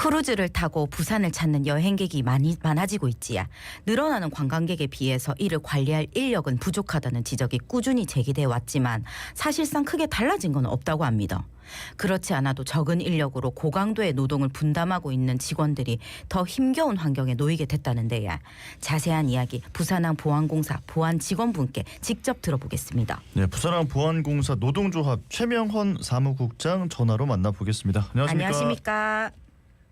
크루즈를 타고 부산을 찾는 여행객이 많아지고 있지야. 늘어나는 관광객에 비해서 이를 관리할 인력은 부족하다는 지적이 꾸준히 제기돼 왔지만 사실상 크게 달라진 건 없다고 합니다. 그렇지 않아도 적은 인력으로 고강도의 노동을 분담하고 있는 직원들이 더 힘겨운 환경에 놓이게 됐다는데야. 자세한 이야기 부산항 보안공사 보안 직원분께 직접 들어보겠습니다. 네, 부산항 보안공사 노동조합 최명헌 사무국장 전화로 만나보겠습니다. 안녕하십니까?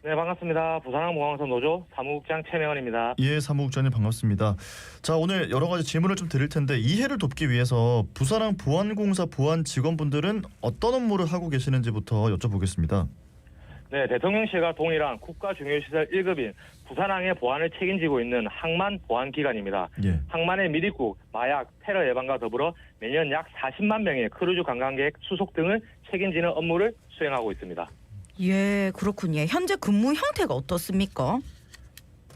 네, 반갑습니다. 부산항 보안공사 노조 사무국장 최명헌입니다. 예, 사무국장님 반갑습니다. 자, 오늘 여러 가지 질문을 좀 드릴 텐데 이해를 돕기 위해서 부산항 보안공사 보안 직원분들은 어떤 업무를 하고 계시는지부터 여쭤보겠습니다. 네, 대통령실과 동일한 국가중요시설 1급인 부산항의 보안을 책임지고 있는 항만 보안기관입니다. 예. 항만의 미립국, 마약, 테러 예방과 더불어 매년 약 40만 명의 크루즈 관광객 수속 등을 책임지는 업무를 수행하고 있습니다. 예, 그렇군요. 현재 근무 형태가 어떻습니까?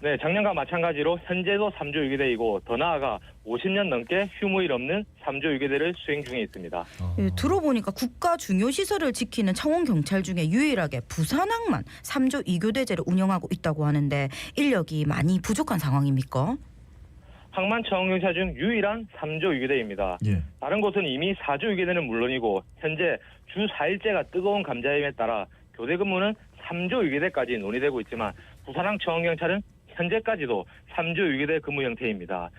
네, 작년과 마찬가지로 현재도 3조 유기대이고 더 나아가 50년 넘게 휴무일 없는 3조 유기대를 수행 중에 있습니다. 예, 들어보니까 국가 중요 시설을 지키는 창원 경찰 중에 유일하게 부산항만 3조 2교대제를 운영하고 있다고 하는데 인력이 많이 부족한 상황입니까? 항만 청원경찰 중 유일한 3조 유기대입니다. 예. 다른 곳은 이미 4조 유기대는 물론이고 현재 주 4일째가 뜨거운 감자임에 따라 교대 근무는 3조 유기대까지 논의되고 있지만 부산항 청원경찰은 현재까지도 3조 유기대 근무 형태입니다.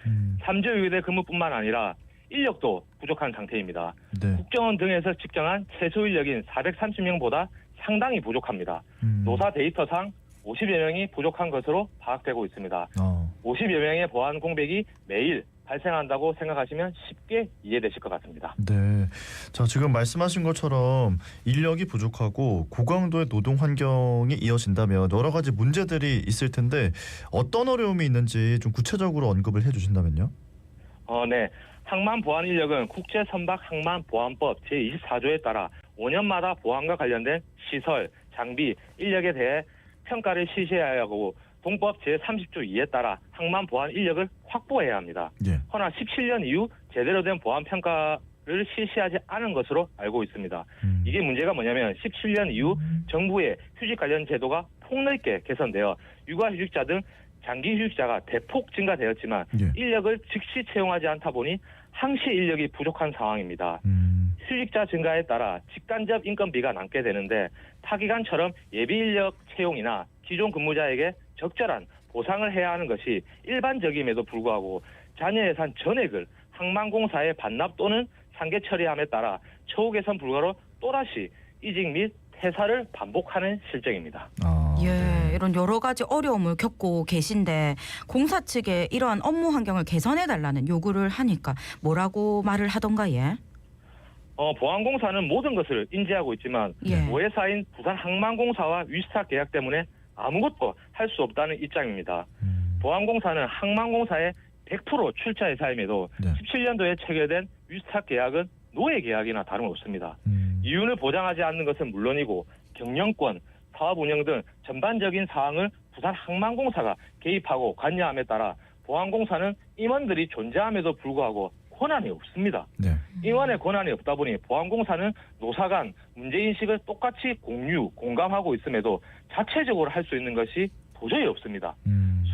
3조 유기대 근무뿐만 아니라 인력도 부족한 상태입니다. 네. 국정원 등에서 측정한 최소 인력인 430명보다 상당히 부족합니다. 노사 데이터상 50여 명이 부족한 것으로 파악되고 있습니다. 50여 명의 보안 공백이 매일 발생한다고 생각하시면 쉽게 이해되실 것 같습니다. 네. 자, 지금 말씀하신 것처럼 인력이 부족하고 고강도의 노동 환경이 이어진다면 여러 가지 문제들이 있을 텐데 어떤 어려움이 있는지 좀 구체적으로 언급을 해주신다면요. 네. 항만 보안 인력은 국제선박 항만보안법 제24조에 따라 5년마다 보안과 관련된 시설, 장비, 인력에 대해 평가를 실시해야 하고 동법 제30조 2에 따라 항만 보안 인력을 확보해야 합니다. 예. 허나 17년 이후 제대로 된 보안 평가를 실시하지 않은 것으로 알고 있습니다. 이게 문제가 뭐냐면 17년 이후 정부의 휴직 관련 제도가 폭넓게 개선되어 육아휴직자 등 장기휴직자가 대폭 증가되었지만 예. 인력을 즉시 채용하지 않다 보니 항시 인력이 부족한 상황입니다. 휴직자 증가에 따라 직간접 인건비가 남게 되는데 타기관처럼 예비 인력 채용이나 기존 근무자에게 적절한 보상을 해야 하는 것이 일반적임에도 불구하고 잔여 예산 전액을 항만공사에 반납 또는 상계 처리함에 따라 처우 개선 불가로 또다시 이직 및 퇴사를 반복하는 실정입니다. 예, 이런 여러 가지 어려움을 겪고 계신데 공사 측에 이러한 업무 환경을 개선해달라는 요구를 하니까 뭐라고 말을 하던가 예? 보안공사는 모든 것을 인지하고 있지만 예. 모회사인 부산항만공사와 위스타 계약 때문에 아무것도 할 수 없다는 입장입니다. 보안공사는 항만공사의 100% 출자 회사임에도 네. 17년도에 체결된 위스타 계약은 노예 계약이나 다름없습니다. 이윤을 보장하지 않는 것은 물론이고 경영권, 사업 운영 등 전반적인 사항을 부산항만공사가 개입하고 관여함에 따라 보안공사는 임원들이 존재함에도 불구하고 권한이 없습니다. 네. 임원의 권한이 없다 보니 보안공사는 노사 간 문제인식을 똑같이 공유, 공감하고 있음에도 자체적으로 할 수 있는 것이 도저히 없습니다.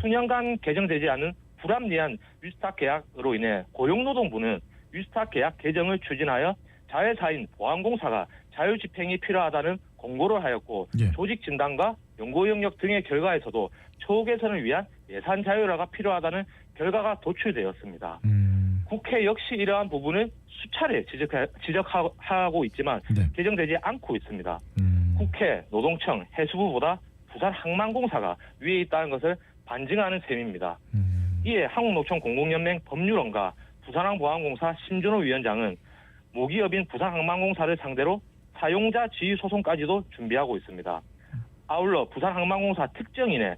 수년간 개정되지 않은 불합리한 위스타 계약으로 인해 고용노동부는 위스타 계약 개정을 추진하여 자회사인 보안공사가 자유집행이 필요하다는 공고를 하였고 예. 조직 진단과 연구 영역 등의 결과에서도 처우 개선을 위한 예산 자율화가 필요하다는 결과가 도출되었습니다. 국회 역시 이러한 부분을 수차례 지적하고 있지만 네. 개정되지 않고 있습니다. 국회, 노동청, 해수부보다 부산항만공사가 위에 있다는 것을 반증하는 셈입니다. 이에 한국노총 공공연맹 법률원과 부산항보안공사 심준호 위원장은 모기업인 부산항만공사를 상대로 사용자 지위 소송까지도 준비하고 있습니다. 아울러 부산항만공사 특정인의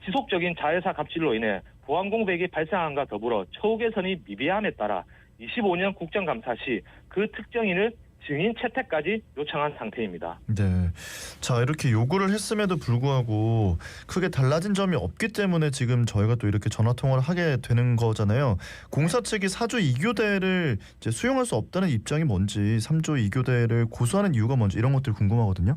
지속적인 자회사 갑질로 인해 보안 공백이 발생함과 더불어 처우 개선이 미비함에 따라 25년 국정감사 시 그 특정인을 증인 채택까지 요청한 상태입니다. 네. 자, 이렇게 요구를 했음에도 불구하고 크게 달라진 점이 없기 때문에 지금 저희가 또 이렇게 전화 통화를 하게 되는 거잖아요. 공사 측이 4조 2교대를 이제 수용할 수 없다는 입장이 뭔지, 3조 2교대를 고수하는 이유가 뭔지 이런 것들이 궁금하거든요.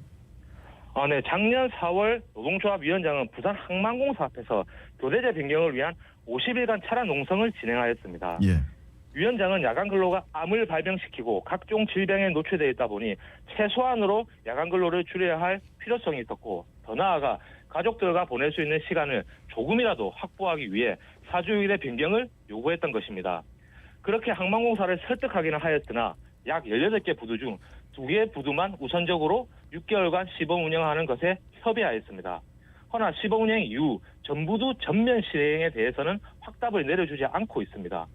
네, 작년 4월 노동조합위원장은 부산 항만공사 앞에서 교대제 변경을 위한 50일간 차량 농성을 진행하였습니다. 예. 위원장은 야간 근로가 암을 발병시키고 각종 질병에 노출되어 있다 보니 최소한으로 야간 근로를 줄여야 할 필요성이 있었고, 더 나아가 가족들과 보낼 수 있는 시간을 조금이라도 확보하기 위해 사주일의 변경을 요구했던 것입니다. 그렇게 항만공사를 설득하기는 하였으나 약 18개 부두 중 2개 부두만 우선적으로 6개월간 시범 운영하는 것에 협의하였습니다. 허나 시범 운영 이후 전부두 전면 실행에 대해서는 확답을 내려주지 않고 있습니다.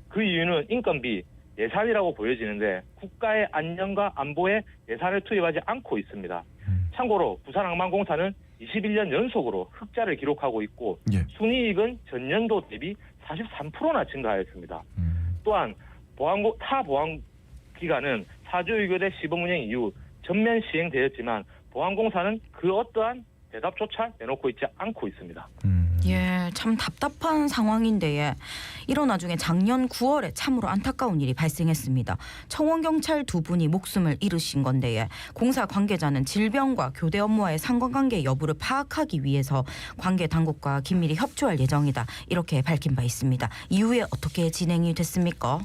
그 이유는 인건비, 예산이라고 보여지는데 국가의 안전과 안보에 예산을 투입하지 않고 있습니다. 참고로 부산항만공사는 21년 연속으로 흑자를 기록하고 있고 예. 순이익은 전년도 대비 43%나 증가하였습니다. 또한 타 보안기관은 사주의교대 시범운영 이후 전면 시행되었지만 보안공사는 그 어떠한 대답조차 내놓고 있지 않고 있습니다. 예, 참 답답한 상황인데 이런 와중에 작년 9월에 참으로 안타까운 일이 발생했습니다. 청원경찰 2분이 목숨을 잃으신 건데 공사 관계자는 질병과 교대 업무와의 상관관계 여부를 파악하기 위해서 관계 당국과 긴밀히 협조할 예정이다. 이렇게 밝힌 바 있습니다. 이후에 어떻게 진행이 됐습니까?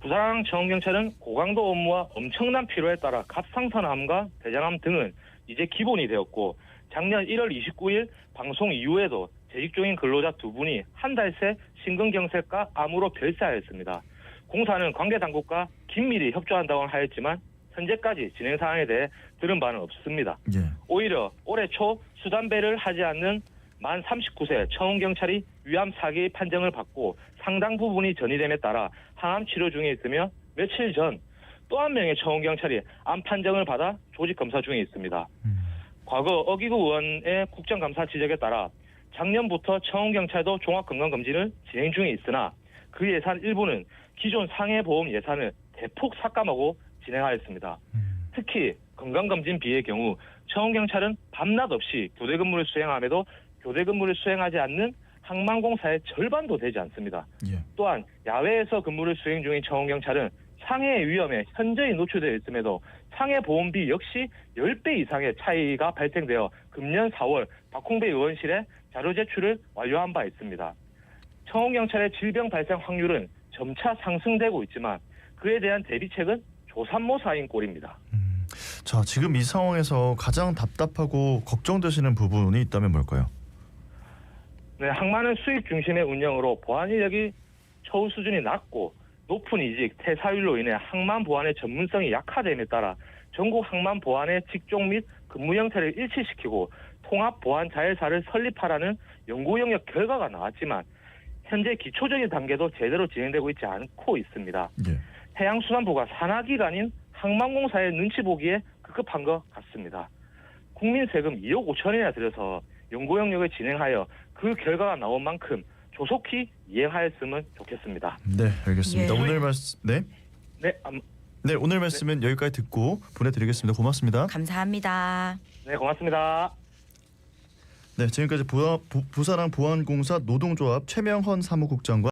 부산 청원경찰은 고강도 업무와 엄청난 피로에 따라 갑상선암과 대장암 등은 이제 기본이 되었고, 작년 1월 29일 방송 이후에도 재직 중인 근로자 2분이 한 달 새 심근경색과 암으로 별세하였습니다. 공사는 관계당국과 긴밀히 협조한다고 하였지만 현재까지 진행 사항에 대해 들은 바는 없습니다. 예. 오히려 올해 초 수단배를 하지 않는 만 39세 청원경찰이 위암 4개의 판정을 받고 상당 부분이 전이됨에 따라 항암 치료 중에 있으며, 며칠 전 또 한 명의 청원경찰이 암 판정을 받아 조직 검사 중에 있습니다. 과거 어기구 의원의 국정감사 지적에 따라 작년부터 청원경찰도 종합건강검진을 진행 중에 있으나 그 예산 일부는 기존 상해보험 예산을 대폭 삭감하고 진행하였습니다. 특히 건강검진비의 경우 청원경찰은 밤낮 없이 교대 근무를 수행함에도 교대 근무를 수행하지 않는 항만공사의 절반도 되지 않습니다. 예. 또한 야외에서 근무를 수행 중인 청원경찰은 상해의 위험에 현저히 노출되어 있음에도 상해보험비 역시 10배 이상의 차이가 발생되어 금년 4월 박홍배 의원실에 자료 제출을 완료한 바 있습니다. 청원경찰의 질병 발생 확률은 점차 상승되고 있지만 그에 대한 대비책은 조삼모사인 꼴입니다. 자, 지금 이 상황에서 가장 답답하고 걱정되시는 부분이 있다면 뭘까요? 네, 항만은 수익 중심의 운영으로 보안 인력이 처우 수준이 낮고 높은 이직, 퇴사율로 인해 항만 보안의 전문성이 약화됨에 따라 전국 항만 보안의 직종 및 근무 형태를 일치시키고 통합 보안 자회사를 설립하라는 연구 영역 결과가 나왔지만 현재 기초적인 단계도 제대로 진행되고 있지 않고 있습니다. 예. 해양수산부가 산하기관인 항만공사의 눈치 보기에 급급한 것 같습니다. 국민 세금 2억 5천이나 들여서 연구 영역을 진행하여 그 결과가 나온 만큼 조속히 이행하였으면 좋겠습니다. 네, 알겠습니다. 예. 오늘 말씀 네, 오늘 말씀은 여기까지 듣고 보내드리겠습니다. 고맙습니다. 감사합니다. 네, 고맙습니다. 네, 지금까지 부산항 보안공사 노동조합 최명헌 사무국장과